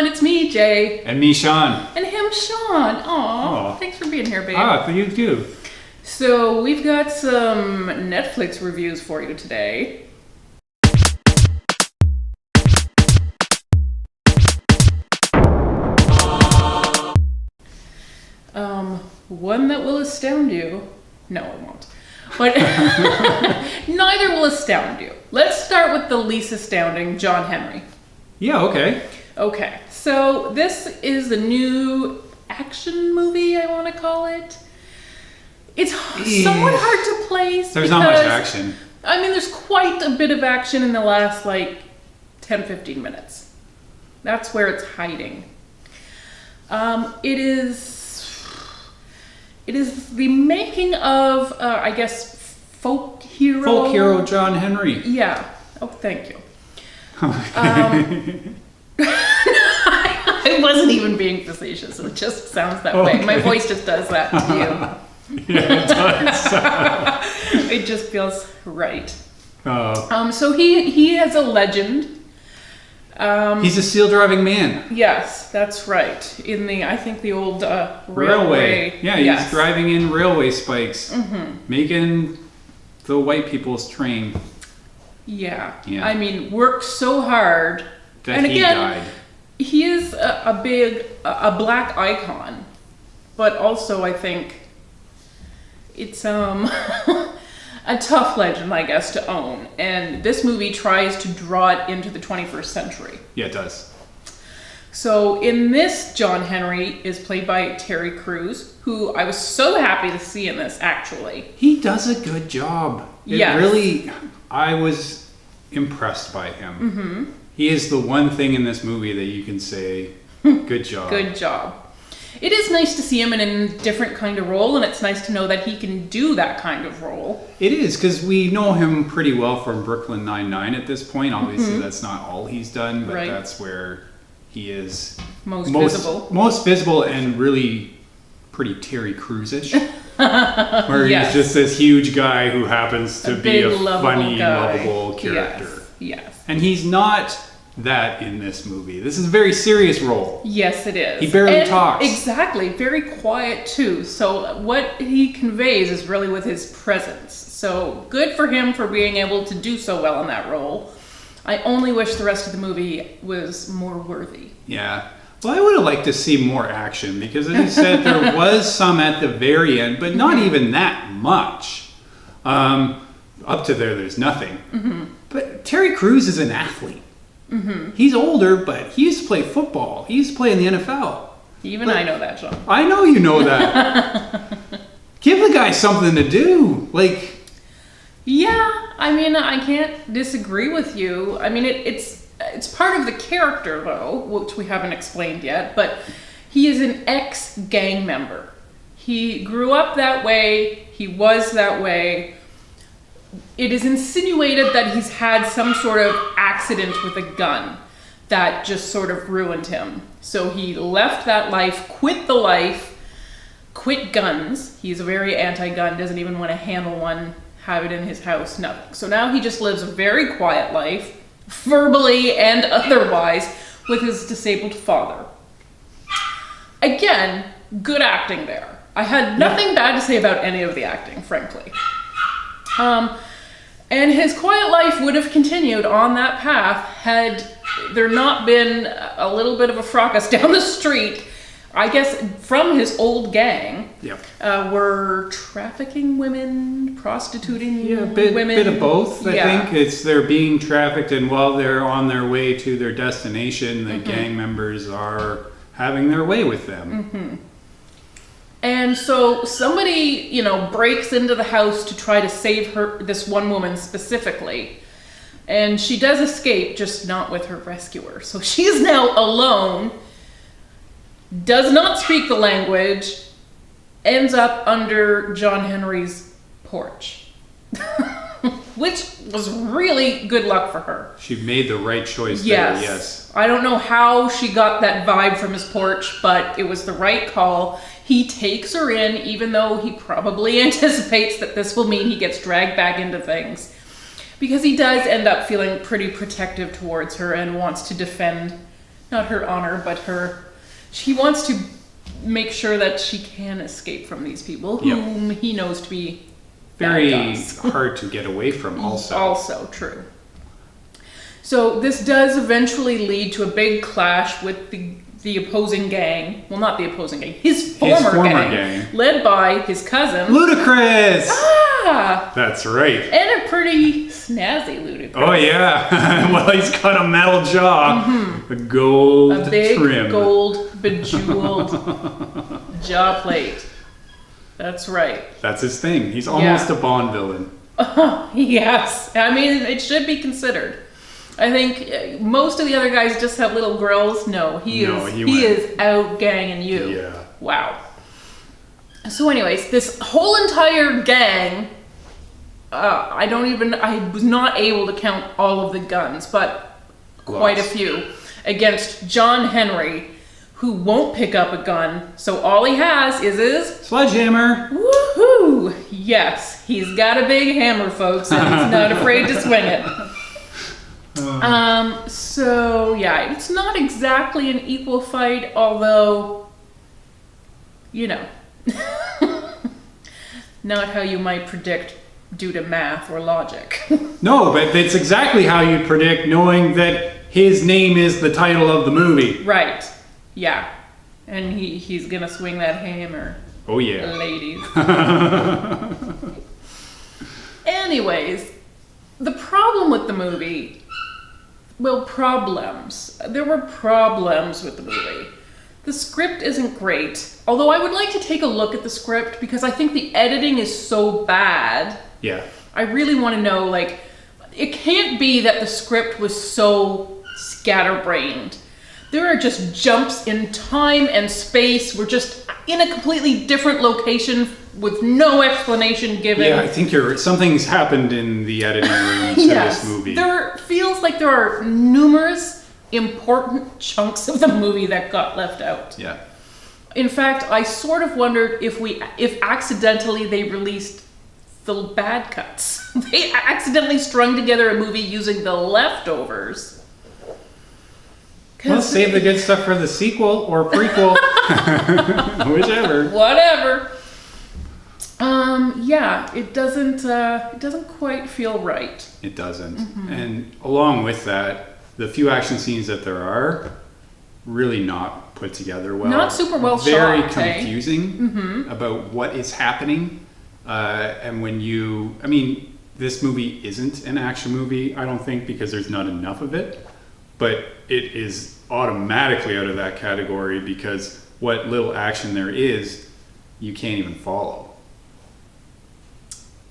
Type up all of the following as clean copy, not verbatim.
everyone, it's me, Jay. And me, Sean. And him, Sean. Aw, thanks for being here, babe. Ah, for you too. So, we've got some Netflix reviews for you today. One that will astound you. No, it won't. But neither will astound you. Let's start with the least astounding, Jon Hamm. Yeah, okay. Okay, so this is the new action movie, I want to call it. It's somewhat hard to place. There's not much action. I mean, there's quite a bit of action in the last, 10-15 minutes. That's where it's hiding. It is the making of, folk hero. Folk hero Jon Hamm. Yeah. Oh, thank you. I wasn't even being facetious. It just sounds that way. My voice just does that to you. Yeah, it does. It just feels right. So he is a legend. He's a steel driving man. Yes, that's right. In the old railway. Yeah, he's driving in railway spikes, making the white people's train. Yeah. I mean, worked so hard. That he died. He is a black icon, but also I think it's a tough legend, I guess, to own. And this movie tries to draw it into the 21st century. Yeah, it does. So in this, Jon Hamm is played by Terry Crews, who I was so happy to see in this, actually. He does a good job. I was impressed by him. Mm-hmm. He is the one thing in this movie that you can say, good job. Good job. It is nice to see him in a different kind of role, and it's nice to know that he can do that kind of role. It is, because we know him pretty well from Brooklyn Nine-Nine at this point. Obviously, that's not all he's done, but that's where he is most visible. Most visible and really pretty Terry Crews-ish. Where he's just this huge guy who happens to be a funny, lovable character. Yes. And he's not that in this movie. This is a very serious role. Yes, it is. He barely talks. Exactly. Very quiet, too. So what he conveys is really with his presence. So good for him for being able to do so well in that role. I only wish the rest of the movie was more worthy. Yeah. Well, I would have liked to see more action because, as you said, there was some at the very end, but not even that much. Up to there's nothing. Mm-hmm. But Terry Crews is an athlete. Mm-hmm. He's older, but he used to play football. He used to play in the NFL. I know that, John. I know you know that. Give the guy something to do. Yeah, I mean, I can't disagree with you. I mean, it's part of the character, though, which we haven't explained yet, but he is an ex-gang member. He grew up that way. He was that way. It is insinuated that he's had some sort of accident with a gun that just sort of ruined him. So he left that life, quit the life, quit guns. He's a very anti-gun, doesn't even want to handle one, have it in his house, nothing. So now he just lives a very quiet life, verbally and otherwise, with his disabled father. Again, good acting there. I had nothing bad to say about any of the acting, frankly. And his quiet life would have continued on that path had there not been a little bit of a fracas down the street, I guess, from his old gang. Yep. Were trafficking women, prostituting women. Bit of both, I think. They're being trafficked, and while they're on their way to their destination, the gang members are having their way with them. Mm-hmm. And so somebody, breaks into the house to try to save this one woman specifically. And she does escape, just not with her rescuer. So she is now alone, does not speak the language, ends up under Jon Hamm's porch. Which was really good luck for her. She made the right choice there, yes. I don't know how she got that vibe from his porch, but it was the right call. He takes her in, even though he probably anticipates that this will mean he gets dragged back into things. Because he does end up feeling pretty protective towards her and wants to defend not her honor, but he wants to make sure that she can escape from these people whom he knows to be very hard to get away from also. Also true. So this does eventually lead to a big clash with the opposing gang. Well, not the opposing gang. His former gang. Led by his cousin. Ludacris! Ah! That's right. And a pretty snazzy Ludacris. Oh, yeah. Well, he's got a metal jaw. Mm-hmm. A gold big trim. Gold bejeweled jaw plate. That's right. That's his thing. He's almost a Bond villain. Yes. I mean, it should be considered. I think most of the other guys just have little grills. No, he is out ganging you. Yeah. Wow. So anyways, this whole entire gang, I was not able to count all of the guns, but quite a few, against John Henry, who won't pick up a gun, so all he has is his sledgehammer. Woohoo! Yes, he's got a big hammer, folks, and he's not afraid to swing it. So yeah, it's not exactly an equal fight, although, not how you might predict due to math or logic. No, but it's exactly how you'd predict, knowing that his name is the title of the movie. Right. Yeah. And he's gonna swing that hammer. Oh yeah. Ladies. Anyways, the problem with the movie, problems. There were problems with the movie. The script isn't great, although I would like to take a look at the script because I think the editing is so bad. Yeah. I really want to know, it can't be that the script was so scatterbrained. There are just jumps in time and space. We're just in a completely different location with no explanation given. Yeah, I think something's happened in the editing room to this movie. There feels like there are numerous important chunks of the movie that got left out. Yeah. In fact, I sort of wondered if accidentally they released the bad cuts. They accidentally strung together a movie using the leftovers. Well, save the good stuff for the sequel or prequel. Whichever. Whatever. Yeah, it doesn't quite feel right. It doesn't. Mm-hmm. And along with that, the few action scenes that there are really not put together well. Not super well shot. Very confusing about what is happening. And this movie isn't an action movie, I don't think, because there's not enough of it. But it is automatically out of that category because what little action there is, you can't even follow.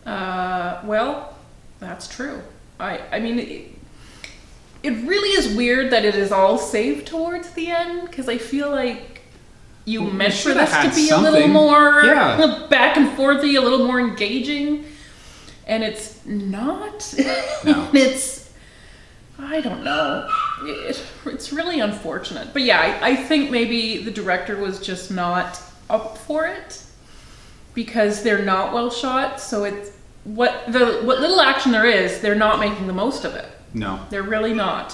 Well, that's true. It really is weird that it is all saved towards the end because I feel like you meant for this to be a little more back and forthy, a little more engaging, and it's not. No. I don't know. It's really unfortunate. But yeah, I think maybe the director was just not up for it because they're not well shot. So it's what little action there is, they're not making the most of it. No. They're really not.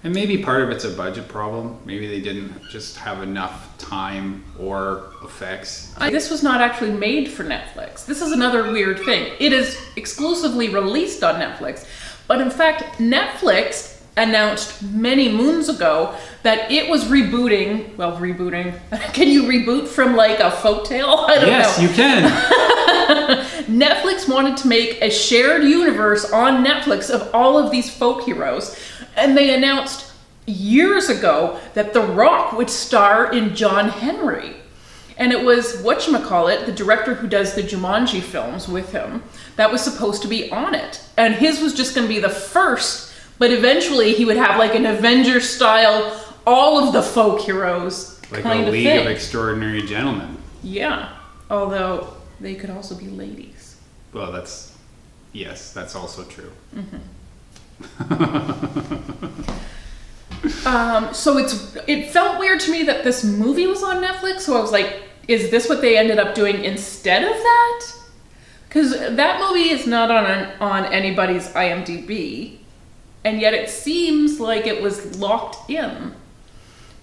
And maybe part of it's a budget problem. Maybe they didn't just have enough time or effects. This was not actually made for Netflix. This is another weird thing. It is exclusively released on Netflix. But in fact, Netflix announced many moons ago that it was rebooting. Can you reboot from a folktale? I don't know. Yes, you can. Netflix wanted to make a shared universe on Netflix of all of these folk heroes. And they announced years ago that The Rock would star in Jon Henry. And it was, the director who does the Jumanji films with him, that was supposed to be on it. And his was just going to be the first, but eventually he would have an Avengers style, all of the folk heroes kind a of League thing. of Extraordinary Gentlemen. Yeah, although they could also be ladies. Well, that's also true. Mm-hmm. So it felt weird to me that this movie was on Netflix, so I was like, is this what they ended up doing instead of that? Because that movie is not on anybody's IMDb, and yet it seems like it was locked in.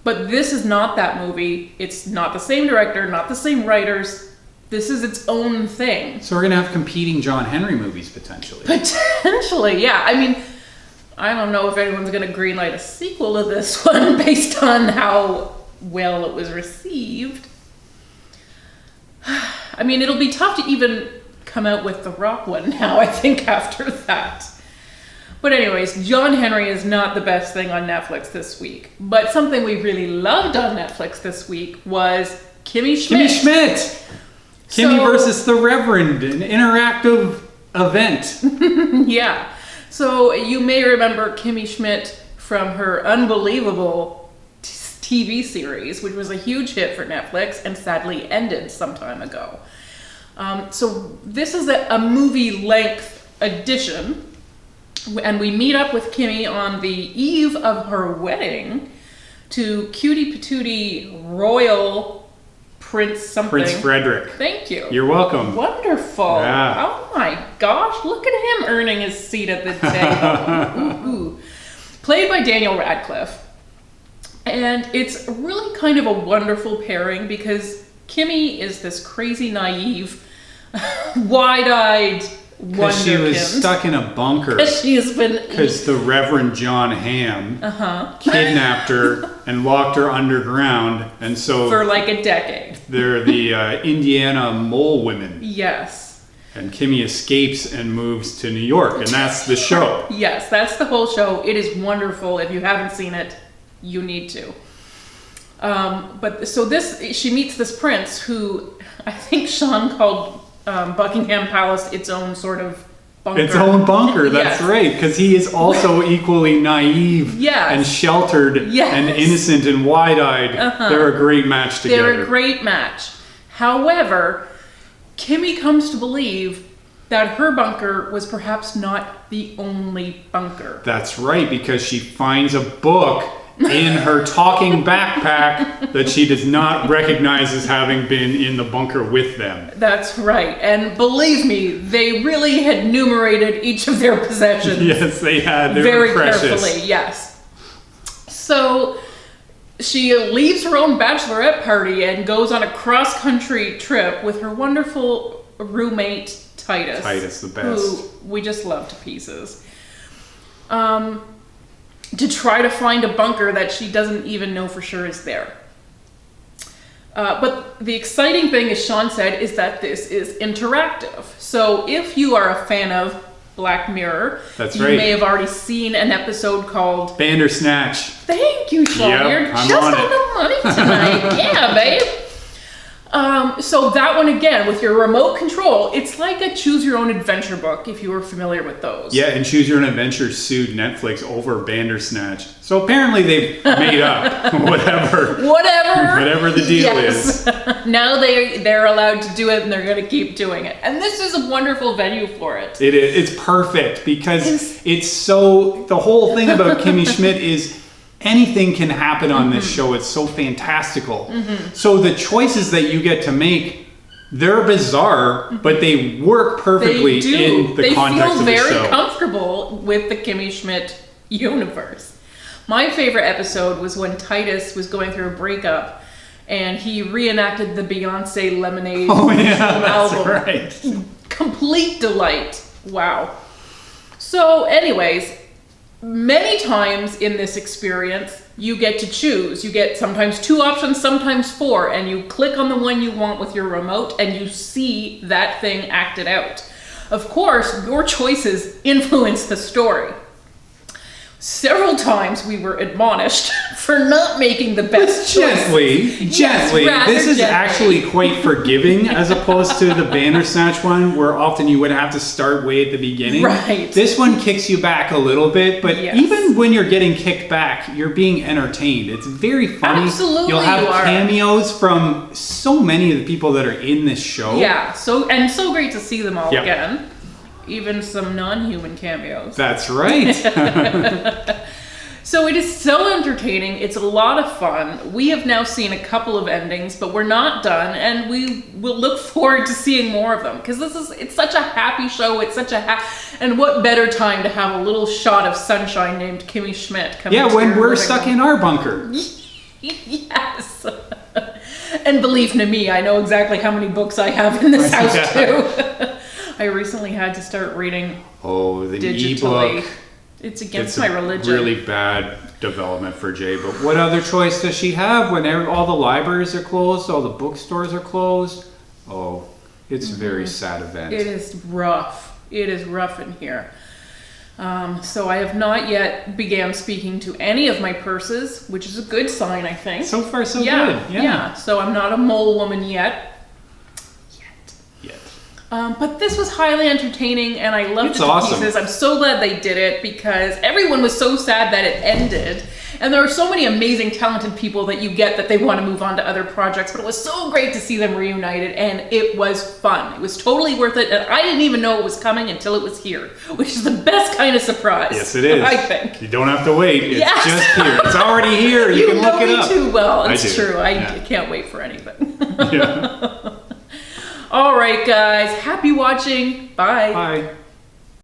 But this is not that movie. It's not the same director, not the same writers. This is its own thing. So we're going to have competing John Henry movies, potentially. Potentially, yeah. I mean, I don't know if anyone's going to greenlight a sequel to this one based on how well it was received. I mean, it'll be tough to even come out with the Rock one now, I think, after that. But anyways, John Henry is not the best thing on Netflix this week. But something we really loved on Netflix this week was Kimmy Schmidt. Kimmy Schmidt! Kimmy versus the Reverend, an interactive event. Yeah. So you may remember Kimmy Schmidt from her unbelievable TV series, which was a huge hit for Netflix and sadly ended some time ago. So this is a movie-length edition. And we meet up with Kimmy on the eve of her wedding to cutie patootie royal Prince something. Prince Frederick. Thank you. You're welcome. Wonderful. Yeah. Oh my gosh, look at him earning his seat at the table. Ooh. Played by Daniel Radcliffe. And it's really kind of a wonderful pairing because Kimmy is this crazy, naive, wide-eyed Because she was stuck in a bunker. Because the Reverend Jon Hamm kidnapped her and locked her underground, and so for like a decade. They're the Indiana mole women. Yes. And Kimmy escapes and moves to New York, and that's the show. Yes, that's the whole show. It is wonderful. If you haven't seen it, you need to. But so she meets this prince who I think Sean called Buckingham Palace its own sort of bunker. Its own bunker, that's right, because he is also equally naive and sheltered and innocent and wide-eyed. They're a great match together. They're a great match. However, Kimmy comes to believe that her bunker was perhaps not the only bunker. That's right, because she finds a book in her talking backpack that she does not recognize as having been in the bunker with them. That's right. And believe me, they really had enumerated each of their possessions. Yes, they had. They very were precious. Carefully, yes. So she leaves her own bachelorette party and goes on a cross-country trip with her wonderful roommate, Titus. Titus, the best. Who we just love to pieces. To try to find a bunker that she doesn't even know for sure is there. But the exciting thing, as Sean said, is that this is interactive. So if you are a fan of Black Mirror, you may have already seen an episode called Bandersnatch. Thank you, Sean. Yep, You're I'm just on on the money tonight. Yeah, babe. So that one again, with your remote control, it's like a choose your own adventure book, if you were familiar with those. Yeah, and Choose Your Own Adventure sued Netflix over Bandersnatch. So apparently they've made up whatever the deal is. Now they're allowed to do it, and they're going to keep doing it. And this is a wonderful venue for it. It is. It's perfect because it's so. The whole thing about Kimmy Schmidt is anything can happen on this show. It's so fantastical. So the choices that you get to make, they're bizarre, but they work perfectly in the context of the show. They feel very comfortable with the Kimmy Schmidt universe. My favorite episode was when Titus was going through a breakup and he reenacted the Beyonce Lemonade album. Right. Complete delight. Wow. So anyways, many times in this experience, you get to choose. You get sometimes 2 options, sometimes 4, and you click on the one you want with your remote and you see that thing acted out. Of course, your choices influence the story. Several times we were admonished for not making the best choice. Gently. This is actually quite forgiving as opposed to the Bandersnatch one, where often you would have to start way at the beginning. Right. This one kicks you back a little bit, but even when you're getting kicked back, you're being entertained. It's very funny. Absolutely, you'll have cameos from so many of the people that are in this show. Yeah, so great to see them all again. Even some non-human cameos. That's right. So it is so entertaining. It's a lot of fun. We have now seen a couple of endings, but we're not done, and we will look forward to seeing more of them because it's such a happy show. It's such and what better time to have a little shot of sunshine named Kimmy Schmidt coming. Yeah, when we're stuck in our bunker. Yes. And believe me, I know exactly how many books I have in this house too. I recently had to start reading the digitally. ebook. It's against my religion. Really bad development for Jay. But what other choice does she have when all the libraries are closed, all the bookstores are closed? Oh, it's a very sad event. It is rough. It is rough in here. So I have not yet began speaking to any of my purses, which is a good sign, I think. So far, so good. Yeah. So I'm not a mole woman yet. But this was highly entertaining, and I loved it to pieces. I'm so glad they did it because everyone was so sad that it ended. And there are so many amazing, talented people that you get that they want to move on to other projects. But it was so great to see them reunited, and it was fun. It was totally worth it, and I didn't even know it was coming until it was here, which is the best kind of surprise. Yes, it is. I think. You don't have to wait. It's just here. It's already here. You can look it up. You know me too well. It's I do. True. I can't wait for anything. Yeah. All right, guys. Happy watching. Bye. Bye.